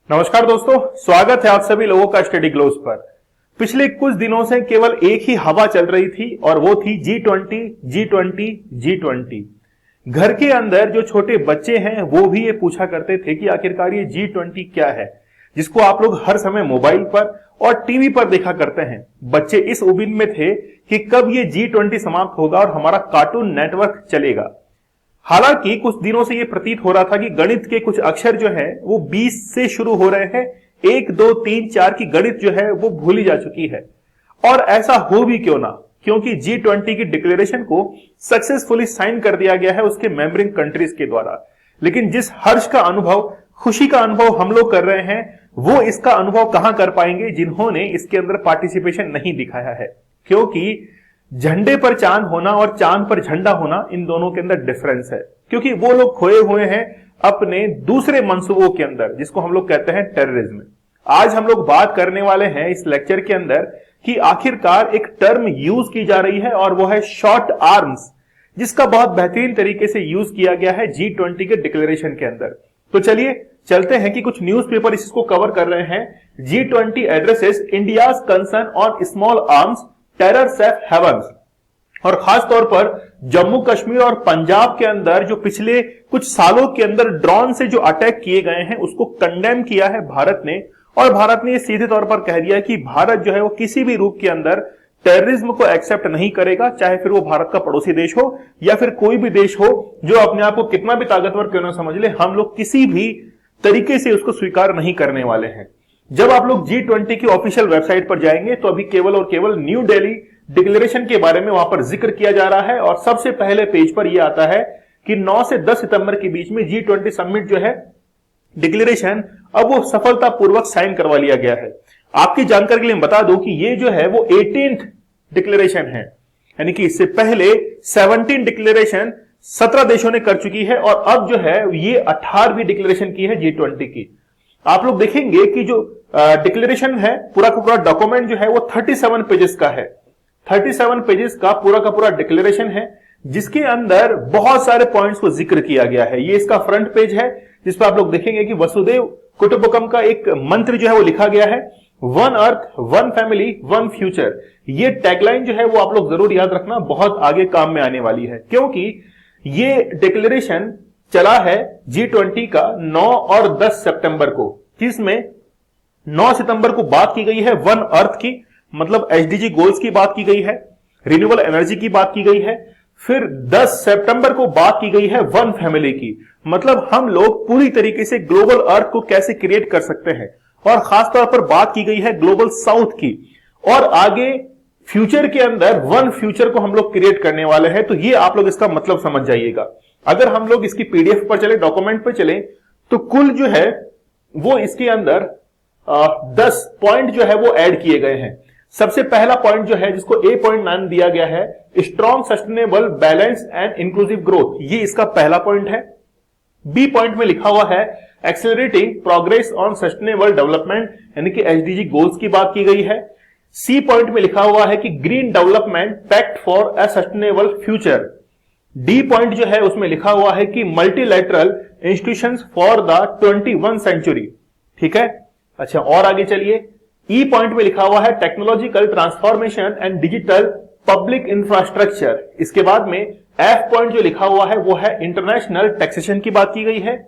नमस्कार दोस्तों, स्वागत है आप सभी लोगों का स्टडी ग्लोस पर। पिछले कुछ दिनों से केवल एक ही हवा चल रही थी और वो थी G20। घर के अंदर जो छोटे बच्चे हैं वो भी ये पूछा करते थे कि आखिरकार ये G20 क्या है, जिसको आप लोग हर समय मोबाइल पर और टीवी पर देखा करते हैं। बच्चे इस उम्मीद में थे कि कब ये G20 समाप्त होगा और हमारा कार्टून नेटवर्क चलेगा। हालांकि कुछ दिनों से यह प्रतीत हो रहा था कि गणित के कुछ अक्षर जो है वो 20 से शुरू हो रहे हैं। 1 2 3 4 की गणित जो है वो भूली जा चुकी है। और ऐसा हो भी क्यों ना, क्योंकि G20 की डिक्लेरेशन को सक्सेसफुली साइन कर दिया गया है उसके मेंबरिंग कंट्रीज के द्वारा। लेकिन जिस हर्ष का अनुभव, खुशी का अनुभव हम लोग कर रहे हैं, वो इसका अनुभव कहां कर पाएंगे जिन्होंने इसके अंदर पार्टिसिपेशन नहीं दिखाया है। क्योंकि झंडे पर चांद होना और चांद पर झंडा होना, इन दोनों के अंदर डिफरेंस है। क्योंकि वो लोग खोए हुए हैं अपने दूसरे मंसूबों के अंदर, जिसको हम लोग कहते हैं टेररिज्म। आज हम लोग बात करने वाले हैं इस लेक्चर के अंदर कि आखिरकार एक टर्म यूज की जा रही है और वो है शॉर्ट आर्म्स, जिसका बहुत बेहतरीन तरीके से यूज किया गया है G20 के डिक्लेरेशन के अंदर। तो चलिए चलते हैं कि कुछ न्यूज़पेपर इसको कवर कर रहे हैं। G20 addresses India's concern on small arms, terror safe havens. और खास तौर पर जम्मू कश्मीर और पंजाब के अंदर जो पिछले कुछ सालों के अंदर ड्रोन से जो अटैक किए गए हैं उसको कंडेम किया है भारत ने। और भारत ने सीधे तौर पर कह दिया कि भारत जो है वो किसी भी रूप के अंदर टेररिज्म को एक्सेप्ट नहीं करेगा, चाहे फिर वो भारत का पड़ोसी देश हो या फिर कोई भी देश हो जो अपने आप को कितना भी ताकतवर क्यों ना समझ ले, हम लोग किसी भी तरीके से उसको स्वीकार नहीं करने वाले हैं। जब आप लोग G20 की ऑफिशियल वेबसाइट पर जाएंगे तो अभी केवल और केवल न्यू दिल्ली डिक्लेरेशन के बारे में वहां पर जिक्र किया जा रहा है। और सबसे पहले पेज पर यह आता है कि 9 से 10 सितंबर के बीच में G20 समिट जो है डिक्लेरेशन अब वो सफलतापूर्वक साइन करवा लिया गया है। आपकी जानकारी के लिए बता दूं कि ये जो है वो 18th डिक्लेरेशन है, यानी कि इससे पहले 17 डिक्लेरेशन 17 देशों ने कर चुकी है और अब जो है ये 18वीं डिक्लेरेशन की है G20 की। आप लोग देखेंगे कि जो डिक्लेरेशन है, पूरा का पूरा डॉक्यूमेंट जो है वो 37 पेजेस का है। 37 पेजेस का पूरा डिक्लेरेशन है, जिसके अंदर बहुत सारे पॉइंट्स को जिक्र किया गया है। ये इसका फ्रंट पेज है, जिसपे आप लोग देखेंगे कि वसुदेव कुटुंबकम का एक मंत्र जो है वो लिखा गया है, one earth, one family, one future. ये टैगलाइन जो है वो आप लोग जरूर याद रखना, बहुत आगे काम में आने वाली है। क्योंकि ये डिक्लेरेशन चला है G20 का 9 और 10 सितंबर को, जिसमें 9 सितंबर को बात की गई है वन अर्थ की, मतलब एसडीजी गोल्स की बात की गई है, रिन्यूएबल एनर्जी की बात की गई है। फिर 10 सितंबर को बात की गई है वन फैमिली की, मतलब हम लोग पूरी तरीके से ग्लोबल अर्थ को कैसे क्रिएट कर सकते हैं। और खासतौर पर बात की गई है ग्लोबल साउथ की, और आगे फ्यूचर के अंदर वन फ्यूचर को हम लोग क्रिएट करने वाले हैं। तो ये आप लोग इसका मतलब समझ जाइएगा। अगर हम लोग इसकी पीडीएफ पर चले, डॉक्यूमेंट पर चले, तो कुल जो है वो इसके अंदर 10 पॉइंट जो है वो ऐड किए गए हैं। सबसे पहला पॉइंट जो है, जिसको ए पॉइंट नाम दिया गया है, strong sustainable balance and inclusive growth, ये इसका पहला पॉइंट है। बी पॉइंट में लिखा हुआ है accelerating progress on sustainable development, यानी कि एसडीजी गोल्स की बात की गई है। सी पॉइंट में लिखा हुआ है कि green development pact for a sustainable future. D point जो है उसमें लिखा हुआ है कि multilateral institutions for the 21 century. ठीक है, अच्छा और आगे चलिए। ई पॉइंट में लिखा हुआ है technological transformation and digital public infrastructure. इसके बाद में एफ पॉइंट जो लिखा हुआ है वो है इंटरनेशनल टैक्सेशन की बात की गई है।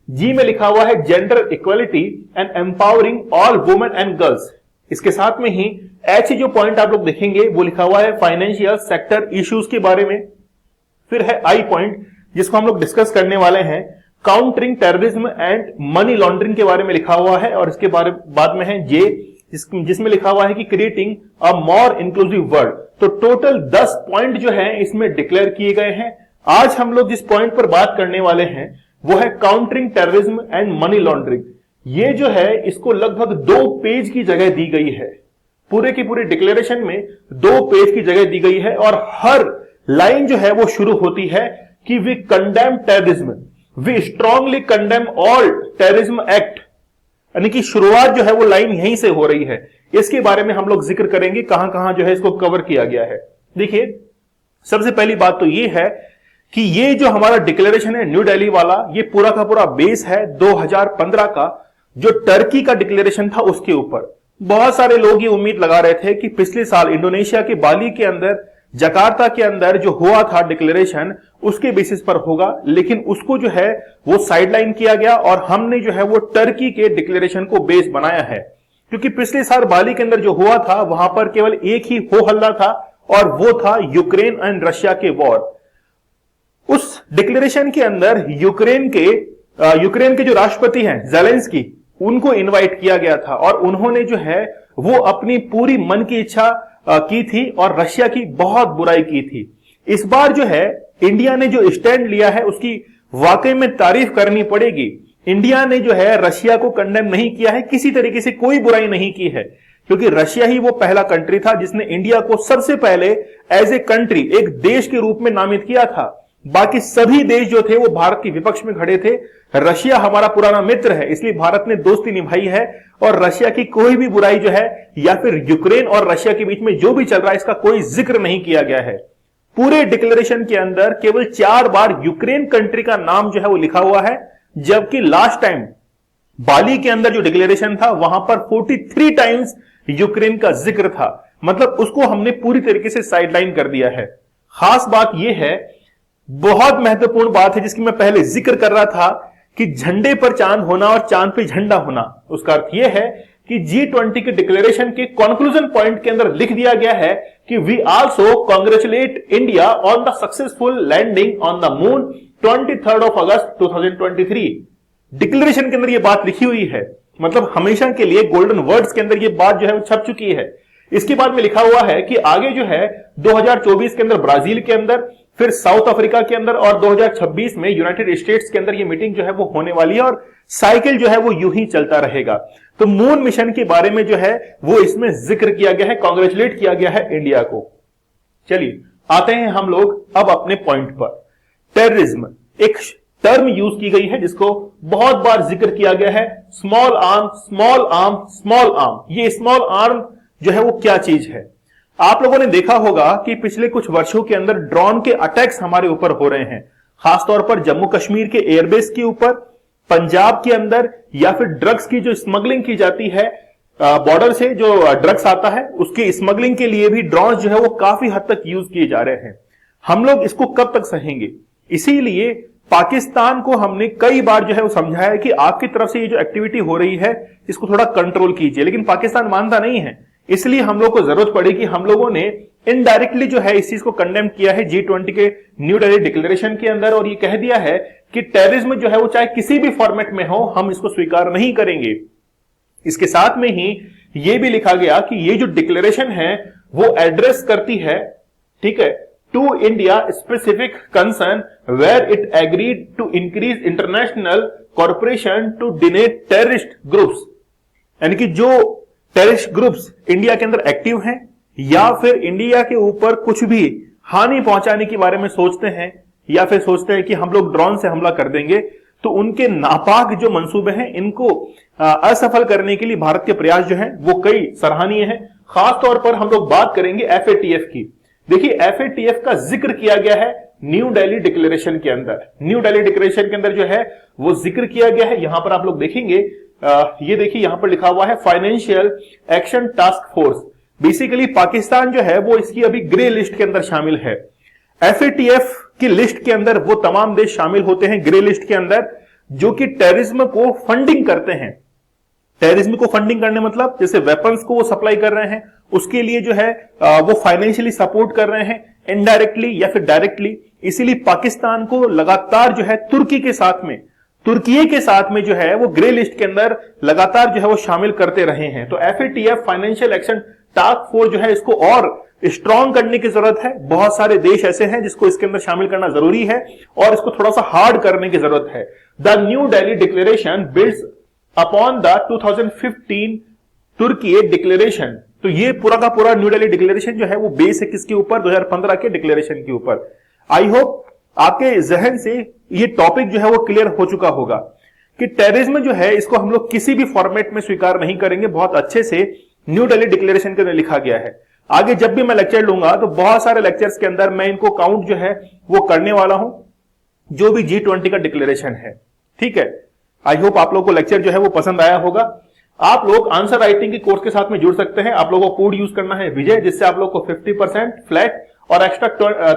जी में लिखा हुआ है gender equality and empowering all women and girls. इसके साथ में ही एच जो पॉइंट आप लोग देखेंगे वो लिखा हुआ है फाइनेंशियल सेक्टर इश्यूज के बारे में। फिर है आई पॉइंट, जिसको हम लोग डिस्कस करने वाले हैं, countering terrorism and money laundering के बारे में लिखा हुआ है। और इसके बाद में है जे, जिसमें लिखा हुआ है कि creating a more inclusive world. तो टोटल 10 पॉइंट जो है इसमें डिक्लेयर किए गए हैं। आज हम लोग जिस पॉइंट पर बात करने वाले हैं वो है countering terrorism and money laundering. ये जो है इसको लगभग 2 पेज की जगह दी गई है। पूरे की पूरे डिक्लेरेशन में 2 पेज की जगह दी गई है और हर लाइन जो है वो शुरू होती है कि we condemn terrorism, we strongly condemn all terrorism act, यानी कि शुरुआत जो है वो लाइन यहीं से हो रही है। इसके बारे में हम लोग जिक्र करेंगे कहां कहां जो है इसको कवर किया गया है। देखिए, सबसे पहली बात तो ये है कि ये जो हमारा डिक्लेरेशन है न्यू दिल्ली वाला, ये पूरा का पूरा बेस है 2015 का, जो टर्की का डिक्लेरेशन था उसके ऊपर। बहुत सारे लोग ये उम्मीद लगा रहे थे कि पिछले साल इंडोनेशिया के बाली के अंदर, जकार्ता के अंदर जो हुआ था डिक्लेरेशन, उसके बेसिस पर होगा, लेकिन उसको जो है वो साइडलाइन किया गया और हमने जो है वो टर्की के डिक्लेरेशन को बेस बनाया है। क्योंकि पिछले साल बाली के अंदर जो हुआ था वहां पर केवल एक ही हो हल्ला था और वो था यूक्रेन एंड रशिया के वॉर। उस डिक्लेरेशन के अंदर यूक्रेन के जो राष्ट्रपति हैं ज़ेलेंस्की, उनको इनवाइट किया गया था और उन्होंने जो है वो अपनी पूरी मन की इच्छा की थी और रशिया की बहुत बुराई की थी। इस बार जो है इंडिया ने जो स्टैंड लिया है उसकी वाकई में तारीफ करनी पड़ेगी। इंडिया ने जो है रशिया को कंडेम नहीं किया है, किसी तरीके से कोई बुराई नहीं की है, क्योंकि रशिया ही वो पहला कंट्री था जिसने इंडिया को सबसे पहले एज ए कंट्री, एक देश के रूप में नामित किया था। बाकी सभी देश जो थे वो भारत के विपक्ष में खड़े थे। रशिया हमारा पुराना मित्र है, इसलिए भारत ने दोस्ती निभाई है और रशिया की कोई भी बुराई जो है या फिर यूक्रेन और रशिया के बीच में जो भी चल रहा है इसका कोई जिक्र नहीं किया गया है। पूरे डिक्लेरेशन के अंदर केवल 4 बार यूक्रेन कंट्री का नाम जो है वो लिखा हुआ है, जबकि लास्ट टाइम बाली के अंदर जो डिक्लेरेशन था वहां पर 43 टाइम्स यूक्रेन का जिक्र था। मतलब उसको हमने पूरी तरीके से साइडलाइन कर दिया है। खास बात यह है, बहुत महत्वपूर्ण बात है जिसकी मैं पहले जिक्र कर रहा था कि झंडे पर चांद होना और चांद पे झंडा होना। उसका अर्थ यह है कि G20 के डिक्लेरेशन के कंक्लूजन पॉइंट के अंदर लिख दिया गया है कि we also congratulate India on the successful landing on the moon 23 August 2023। Declaration के अंदर यह बात लिखी हुई है, मतलब हमेशा के लिए गोल्डन वर्ड्स के अंदर यह बात जो है वो छप चुकी है। इसके बाद में लिखा हुआ है कि आगे जो है 2024 के अंदर ब्राजील के अंदर, फिर साउथ अफ्रीका के अंदर और 2026 में यूनाइटेड स्टेट्स के अंदर ये मीटिंग जो है वो होने वाली है और साइकिल जो है वो यूं ही चलता रहेगा। तो मून मिशन के बारे में जो है वो इसमें जिक्र किया गया है, कांग्रेचुलेट किया गया है इंडिया को। चलिए आते हैं हम लोग अब अपने पॉइंट पर। टेररिज्म एक टर्म यूज की गई है जिसको बहुत बार जिक्र किया गया है, small arm small arm small arm. ये स्मॉल आर्म जो है वो क्या चीज है? आप लोगों ने देखा होगा कि पिछले कुछ वर्षों के अंदर ड्रोन के अटैक्स हमारे ऊपर हो रहे हैं, खासतौर पर जम्मू कश्मीर के एयरबेस के ऊपर, पंजाब के अंदर, या फिर ड्रग्स की जो स्मगलिंग की जाती है, बॉर्डर से जो ड्रग्स आता है उसकी स्मगलिंग के लिए भी ड्रोन जो है वो काफी हद तक यूज किए जा रहे हैं। हम लोग इसको कब तक सहेंगे? इसीलिए पाकिस्तान को हमने कई बार जो है वो समझाया कि आपकी तरफ से ये जो एक्टिविटी हो रही है इसको थोड़ा कंट्रोल कीजिए, लेकिन पाकिस्तान मानता नहीं है। इसलिए हम लोग को जरूरत पड़ी कि हम लोगों ने इनडायरेक्टली जो है इस चीज को कंडेम किया है G20 के न्यू दिल्ली डिक्लेरेशन के अंदर, और ये कह दिया है कि टेररिज्म जो है वो चाहे किसी भी फॉर्मेट में हो हम इसको स्वीकार नहीं करेंगे। इसके साथ में ही ये भी लिखा गया कि ये जो डिक्लेरेशन है वो एड्रेस करती है, ठीक है, to India specific concern where it agreed to increase international corporation to deny terrorist groups. यानी कि जो टेररिस्ट ग्रुप्स इंडिया के अंदर एक्टिव हैं या फिर इंडिया के ऊपर कुछ भी हानि पहुंचाने के बारे में सोचते हैं या फिर सोचते हैं कि हम लोग ड्रोन से हमला कर देंगे, तो उनके नापाक जो मंसूबे हैं इनको असफल करने के लिए भारत के प्रयास जो हैं वो कई सराहनीय हैं। खास तौर पर हम लोग बात करेंगे FATF की। देखिए FATF का जिक्र किया गया है न्यू दिल्ली डिक्लेरेशन के अंदर। न्यू दिल्ली डिक्लेरेशन के अंदर जो है वो जिक्र किया गया है, यहां पर आप लोग देखेंगे, ये देखिए यहां पर लिखा हुआ है financial action task force. Basically Pakistan जो है वो इसकी अभी ग्रे लिस्ट के अंदर शामिल है। FATF की लिस्ट के अंदर वो तमाम देश शामिल होते हैं ग्रे लिस्ट के अंदर जो कि टेररिज्म को फंडिंग करते हैं। टेररिज्म को फंडिंग करने मतलब जैसे वेपन्स को वो सप्लाई कर रहे हैं, उसके लिए जो है वो फाइनेंशियली सपोर्ट कर रहे हैं इनडायरेक्टली या फिर डायरेक्टली। इसीलिए पाकिस्तान को लगातार जो है तुर्की के साथ में जो है वो ग्रे लिस्ट के अंदर लगातार जो है वो शामिल करते रहे हैं। तो FATF financial action task force जो है इसको और स्ट्रॉन्ग करने की जरूरत है। बहुत सारे देश ऐसे हैं जिसको इसके अंदर शामिल करना जरूरी है और इसको थोड़ा सा हार्ड करने की जरूरत है। The new Delhi declaration builds upon the 2015 Turkey declaration. तो ये पूरा का पूरा न्यू दिल्ली डिक्लेरेशन जो है वो बेस है किसके ऊपर? 2015 के डिक्लेरेशन के ऊपर। आई होप आपके जहन से ये टॉपिक जो है वो क्लियर हो चुका होगा कि टेररिज्म जो है इसको हम लोग किसी भी फॉर्मेट में स्वीकार नहीं करेंगे। बहुत अच्छे से न्यू दिल्ली डिक्लेरेशन के अंदर लिखा गया है। आगे जब भी मैं लेक्चर लूंगा तो बहुत सारे लेक्चर्स के अंदर मैं इनको काउंट जो है वो करने वाला हूं, जो भी G20 का डिक्लेरेशन है, ठीक है। आई होप आप लोगों को लेक्चर जो है वो पसंद आया होगा। आप लोग आंसर राइटिंग के कोर्स के साथ में जुड़ सकते हैं। आप लोगों को कोड यूज करना है विजय, जिससे आप लोग को 50% फ्लैट और एक्स्ट्रा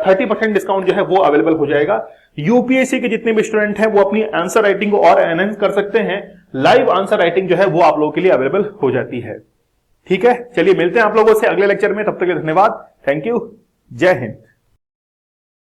30% डिस्काउंट जो है वो अवेलेबल हो जाएगा। यूपीएससी के जितने भी स्टूडेंट हैं वो अपनी आंसर राइटिंग को और एनहेंस कर सकते हैं। लाइव आंसर राइटिंग जो है वो आप लोगों के लिए अवेलेबल हो जाती है। ठीक है, चलिए मिलते हैं आप लोगों से अगले लेक्चर में। तब तक के लिए धन्यवाद। Thank you. जय हिंद।